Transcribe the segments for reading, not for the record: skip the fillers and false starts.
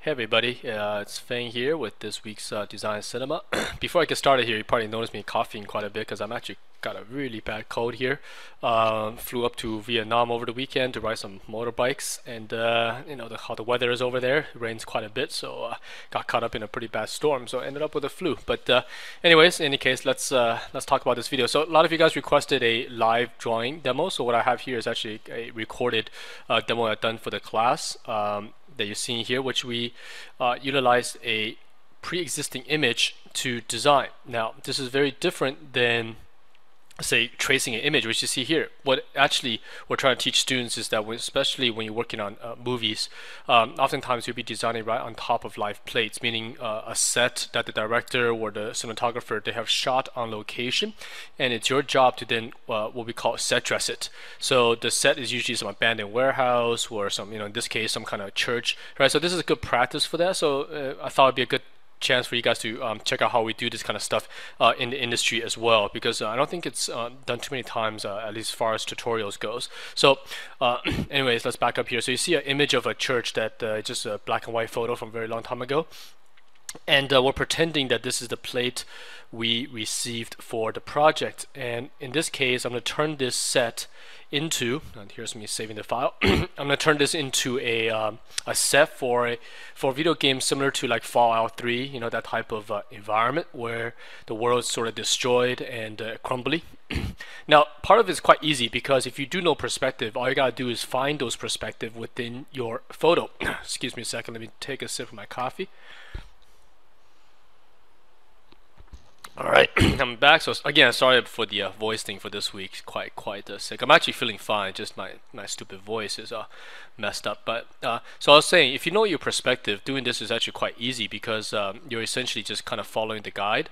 Hey everybody, it's Feng here with this week's Design Cinema. Before I get started here, you probably noticed me coughing quite a bit because I'm actually got a really bad cold here. Flew up to Vietnam over the weekend to ride some motorbikes, and how the weather is over there. It rains quite a bit, so got caught up in a pretty bad storm, so ended up with a flu. But anyways, in any case, let's talk about this video. So a lot of you guys requested a live drawing demo, so what I have here is actually a recorded demo I've done for the class. That you're seeing here, which we utilized a pre-existing image to design. Now, this is very different than, say, tracing an image, which you see here. What actually we're trying to teach students is that, especially when you're working on movies, oftentimes you'll be designing right on top of live plates, meaning a set that the director or the cinematographer, they have shot on location, and it's your job to then what we call set dress it. So the set is usually some abandoned warehouse or some, in this case, some kind of church, right? So this is a good practice for that. So I thought it'd be a good chance for you guys to check out how we do this kind of stuff in the industry as well, because I don't think it's done too many times, at least as far as tutorials goes. So anyways, let's back up here. So you see an image of a church that just a black and white photo from a very long time ago, and we're pretending that this is the plate we received for the project. And in this case, I'm going to turn this set into, and here's me saving the file. I'm going to turn this into a set for a video game similar to like Fallout 3, that type of environment where the world's sort of destroyed and crumbly. Now, part of it is quite easy because if you do know perspective, all you gotta do is find those perspective within your photo. Excuse me a second, let me take a sip of my coffee. Alright, I'm back. So again, sorry for the voice thing for this week. Quite sick. I'm actually feeling fine. Just my stupid voice is messed up. But so I was saying, if you know your perspective, doing this is actually quite easy because you're essentially just kind of following the guide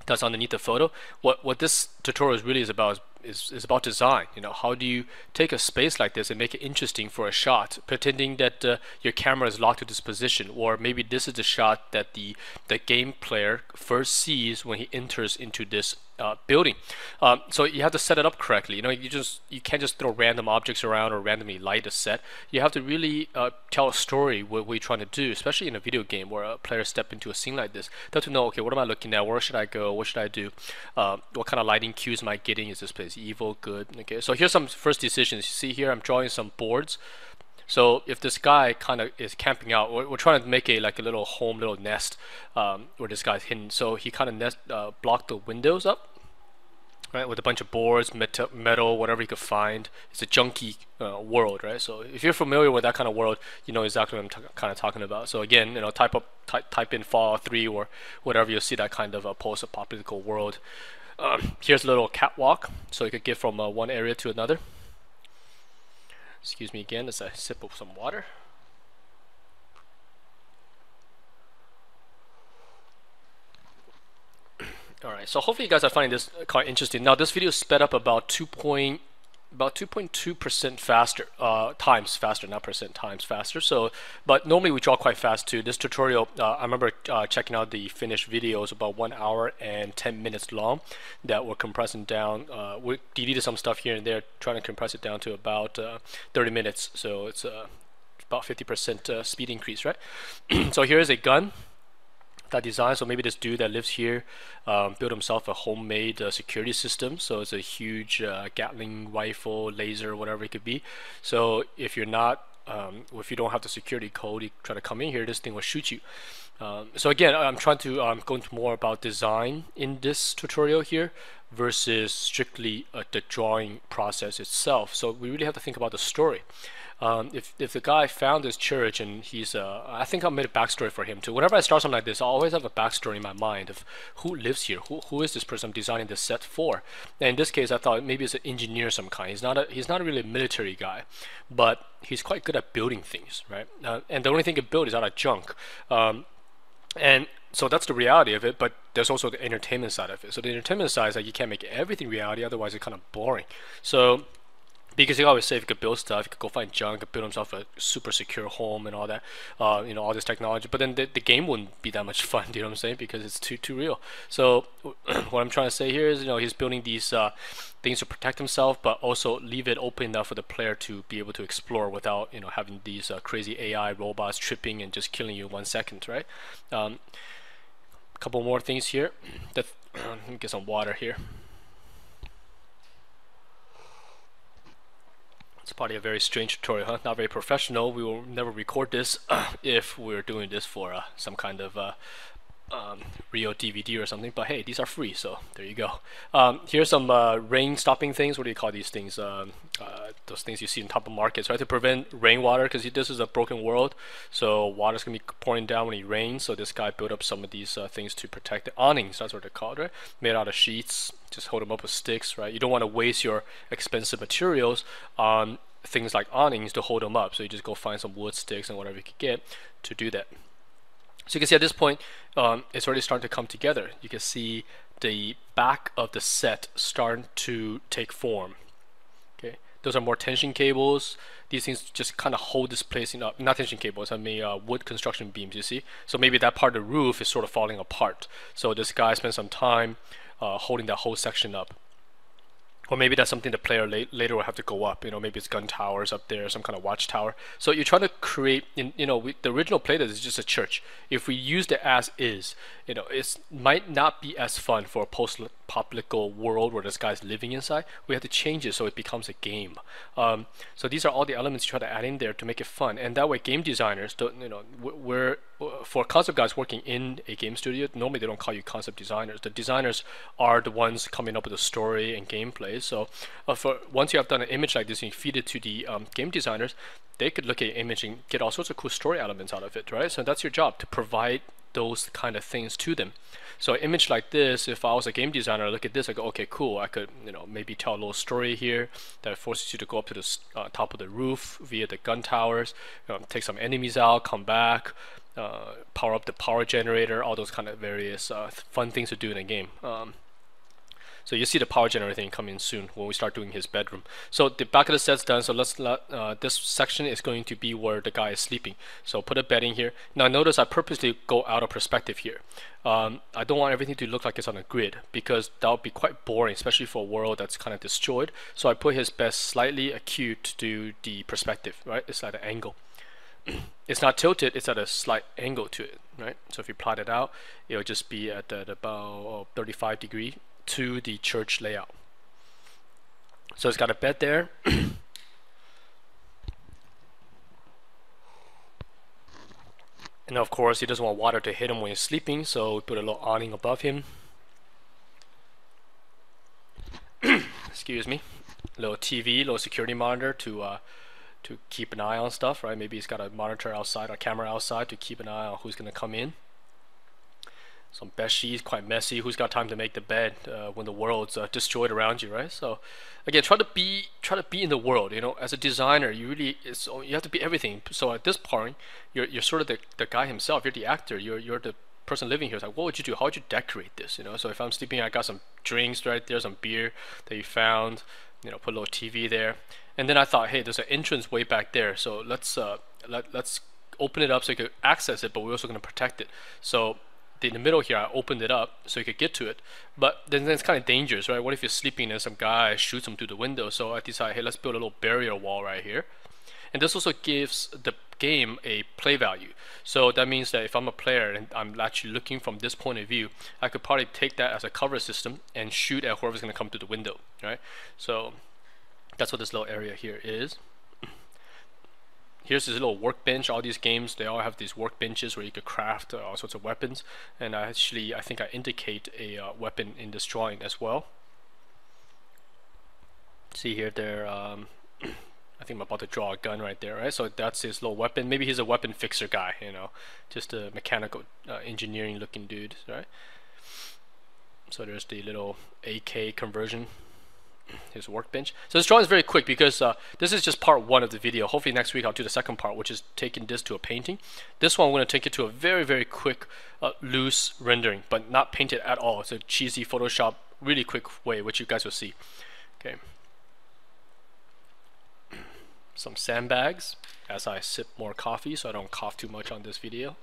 that's underneath the photo. What this tutorial really is about is about design. How do you take a space like this and make it interesting for a shot, pretending that your camera is locked to this position, or maybe this is the shot that the game player first sees when he enters into this building. So you have to set it up correctly. You can't just throw random objects around or randomly light a set. You have to really tell a story what we're trying to do, especially in a video game where a player step into a scene like this. They have to know, okay, what am I looking at? Where should I go? What should I do? What kind of lighting cues am I getting? Is this place evil, good? Okay, so here's some first decisions. You see here, I'm drawing some boards. So if this guy kind of is camping out, we're trying to make a little home, little nest where this guy's hidden. So he kind of blocked the windows up, right, with a bunch of boards, metal, whatever he could find. It's a junky world, right? So if you're familiar with that kind of world, you know exactly what I'm kind of talking about. So again, type in Fallout 3 or whatever, you'll see that kind of a post-apocalyptic world. Here's a little catwalk, so you could get from one area to another. Excuse me again as I sip of some water. Alright, so hopefully you guys are finding this quite interesting. Now this video is sped up about 2.2% faster, times faster, not percent, times faster. So, but normally we draw quite fast too. This tutorial, I remember checking out the finished videos, about 1 hour and 10 minutes long, that we're compressing down. We deleted some stuff here and there, trying to compress it down to about 30 minutes. So it's about 50% speed increase, right? So here is a gun that design. So maybe this dude that lives here built himself a homemade security system. So it's a huge Gatling rifle, laser, whatever it could be. So if you're not, if you don't have the security code, you try to come in here, this thing will shoot you. So again, I'm trying to go into more about design in this tutorial here versus strictly the drawing process itself. So we really have to think about the story. If the guy found this church and he's I think I made a backstory for him too. Whenever I start something like this, I always have a backstory in my mind of who lives here, who is this person I'm designing this set for. And in this case, I thought maybe it's an engineer of some kind. He's not really a military guy, but he's quite good at building things, right? And the only thing he can build is out of junk. And so that's the reality of it, but there's also the entertainment side of it. So the entertainment side is that you can't make everything reality, otherwise it's kind of boring. So Because he always say if he could build stuff, he could go find junk, could build himself a super secure home and all that, all this technology. But then the game wouldn't be that much fun, you know what I'm saying? Because it's too real. So what I'm trying to say here is, he's building these things to protect himself, but also leave it open enough for the player to be able to explore without, having these crazy AI robots tripping and just killing you in 1 second, right? Couple more things here. Let me get some water here. It's probably a very strange tutorial, huh? Not very professional. We will never record this if we're doing this for some kind of real DVD or something. But hey, these are free, so there you go. Here's some rain stopping things. What do you call these things? Those things you see on top of markets, right? To prevent rainwater, because this is a broken world, so water's gonna be pouring down when it rains. So this guy built up some of these things to protect the awnings. That's what they're called, right? Made out of sheets. Just hold them up with sticks, right? You don't want to waste your expensive materials on things like awnings to hold them up. So you just go find some wood sticks and whatever you could get to do that. So you can see at this point, it's already starting to come together. You can see the back of the set starting to take form. Okay, those are more tension cables. These things just kind of hold this placing up. Not tension cables, I mean wood construction beams, you see? So maybe that part of the roof is sort of falling apart. So this guy spent some time holding that whole section up. Or maybe that's something the player later will have to go up. Maybe it's gun towers up there, some kind of watchtower. So you're trying to create, the original playtest is just a church. If we use it as is, it might not be as fun for a post-apocalyptic world where this guy's living inside. We have to change it so it becomes a game. So these are all the elements you try to add in there to make it fun. And that way, game designers don't, for concept guys working in a game studio, normally they don't call you concept designers. The designers are the ones coming up with the story and gameplay. So once you have done an image like this and you feed it to the game designers, they could look at your image and get all sorts of cool story elements out of it, right? So that's your job, to provide those kind of things to them. So an image like this, if I was a game designer, I look at this, I go, okay, cool, I could maybe tell a little story here that forces you to go up to the top of the roof via the gun towers, take some enemies out, come back, power up the power generator, all those kind of various fun things to do in a game. So you see the power generator thing coming soon when we start doing his bedroom. So the back of the set's done. So let's let this section is going to be where the guy is sleeping. So put a bed in here. Now notice I purposely go out of perspective here. I don't want everything to look like it's on a grid, because that would be quite boring, especially for a world that's kind of destroyed. So I put his bed slightly acute to do the perspective, right? It's at an angle. It's not tilted, it's at a slight angle to it, right? So if you plot it out, it'll just be at about 35 degrees to the church layout. So it's got a bed there. And of course he doesn't want water to hit him when he's sleeping, so we put a little awning above him. Excuse me. A little TV, little security monitor to keep an eye on stuff, right? Maybe he's got a monitor outside, a camera outside to keep an eye on who's gonna come in. Some bed sheets, quite messy. Who's got time to make the bed when the world's destroyed around you, right? So again, try to be in the world. As a designer, you have to be everything. So at this point, you're sort of the guy himself. You're the actor. You're the person living here. It's like, what would you do? How would you decorate this? So if I'm sleeping, I got some drinks right there, some beer that you found. Put a little TV there. And then I thought, hey, there's an entrance way back there. So let's open it up so you can access it, but we're also going to protect it. So in the middle here, I opened it up so you could get to it, but then it's kind of dangerous, right? What if you're sleeping and some guy shoots him through the window? So I decided, hey, let's build a little barrier wall right here. And this also gives the game a play value. So that means that if I'm a player and I'm actually looking from this point of view, I could probably take that as a cover system and shoot at whoever's going to come through the window, right? So that's what this little area here is. Here's this little workbench. All these games, they all have these workbenches where you could craft all sorts of weapons. And I think I indicate a weapon in this drawing as well. See here, there. I think I'm about to draw a gun right there, right? So that's his little weapon. Maybe he's a weapon fixer guy, just a mechanical engineering looking dude, right? So there's the little AK conversion. His workbench. So this drawing is very quick because this is just part one of the video. Hopefully next week I'll do the second part, which is taking this to a painting. This one I'm going to take it to a very, very quick, loose rendering, but not painted at all. It's a cheesy Photoshop, really quick way, which you guys will see. Okay. some sandbags as I sip more coffee so I don't cough too much on this video.